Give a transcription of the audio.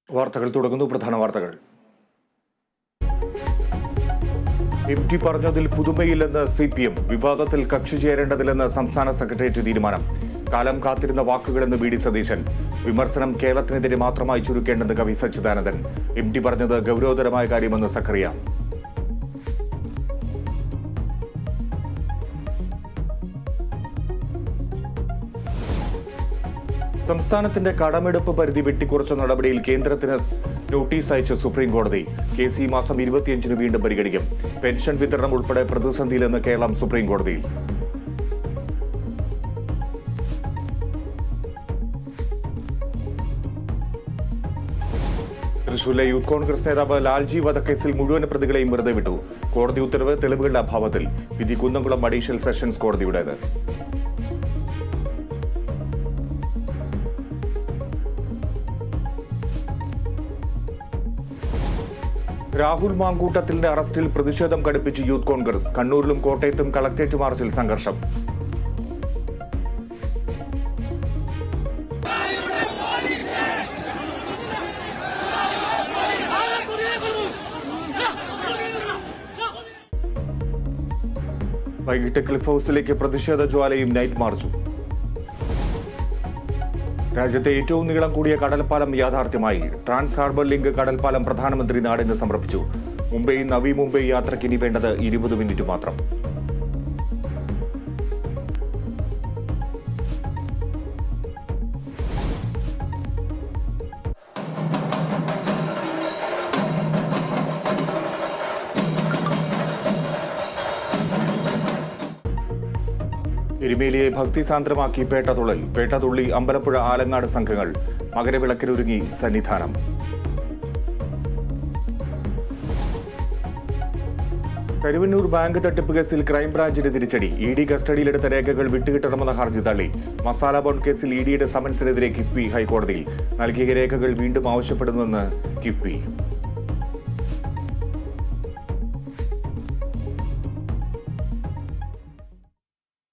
വാർത്തകൾ തുടങ്ങുന്നു. പ്രധാന വാർത്തകൾ. MT പറഞ്ഞതിൽ പുതുമയില്ലെന്ന് CPM. വിവാദത്തിൽ കക്ഷി ചേരേണ്ടതില്ലെന്ന് സംസ്ഥാന സെക്രട്ടേറിയറ്റ് തീരുമാനം. കാലം കാത്തിരുന്ന വാക്കുകളെന്ന് VD സതീശൻ. വിമർശനം കേരളത്തിനെതിരെ മാത്രമായി ചുരുക്കേണ്ടെന്ന് കവി സച്ചിദാനന്ദൻ. MT പറഞ്ഞത് ഗൗരവതരമായ കാര്യമെന്ന് സക്കറിയ. സംസ്ഥാനത്തിന്റെ കടമെടുപ്പ് പരിധി വെട്ടിക്കുറച്ച നടപടിയിൽ കേന്ദ്രത്തിന് നോട്ടീസ് അയച്ച് സുപ്രീം കോടതി. കേസ് ഈ മാസം 25-ന് വീണ്ടും പരിഗണിക്കും. പെൻഷൻ വിതരണം ഉൾപ്പെടെ പ്രതിസന്ധിയിലെന്ന് കേരളം സുപ്രീം കോടതിയിൽ. തൃശൂരിലെ യൂത്ത് കോൺഗ്രസ് നേതാവ് ലാൽജി വധക്കേസിൽ മുഴുവൻ പ്രതികളെയും വെറുതെ വിട്ടു. കോടതി ഉത്തരവ് തെളിവുകളുടെ അഭാവത്തിൽ. വിധി കുന്നംകുളം അഡീഷണൽ സെഷൻസ് കോടതിയുടേത്. രാഹുൽ മാങ്കൂട്ടത്തിന്റെ അറസ്റ്റിൽ പ്രതിഷേധം കടുപ്പിച്ച് യൂത്ത് കോൺഗ്രസ്. കണ്ണൂരിലും കോട്ടയത്തും കളക്ടറേറ്റ് മാർച്ചിൽ സംഘർഷം. വൈകിട്ട് ക്ലിഫ് ഹൌസിലേക്ക് പ്രതിഷേധ ജ്വാലയും നൈറ്റ് മാർച്ചും. രാജ്യത്തെ ഏറ്റവും നീളം കൂടിയ കടൽപ്പാലം യാഥാർത്ഥ്യമായി. ട്രാൻസ് ഹാർബർ ലിങ്ക് കടൽപ്പാലം പ്രധാനമന്ത്രി നാടിന് സമർപ്പിച്ചു. മുംബൈ നവി മുംബൈ യാത്രയ്ക്ക് ഇനി വേണ്ടത് 20 മിനിറ്റ് മാത്രം. എരുമേലിയെ ഭക്തിസാന്ദ്രമാക്കി പേട്ടതുള്ളൽ. പേട്ടതുള്ളി, അമ്പലപ്പുഴ, ആലങ്ങാട് സംഘങ്ങൾ. മകരവിളക്കിനൊരുങ്ങി സന്നിധാനം. കരുവന്നൂർ ബാങ്ക് തട്ടിപ്പ് കേസിൽ ക്രൈംബ്രാഞ്ചിന് തിരിച്ചടി. ED കസ്റ്റഡിയിലെടുത്ത രേഖകൾ വിട്ടുകിട്ടണമെന്ന ഹർജി തള്ളി. മസാല ബോണ്ട് കേസിൽ EDയുടെ സമൻസിനെതിരെ കിഫ്ബി ഹൈക്കോടതിയിൽ. നൽകിയ രേഖകൾ വീണ്ടും ആവശ്യപ്പെടുന്നുവെന്ന് കിഫ്ബി.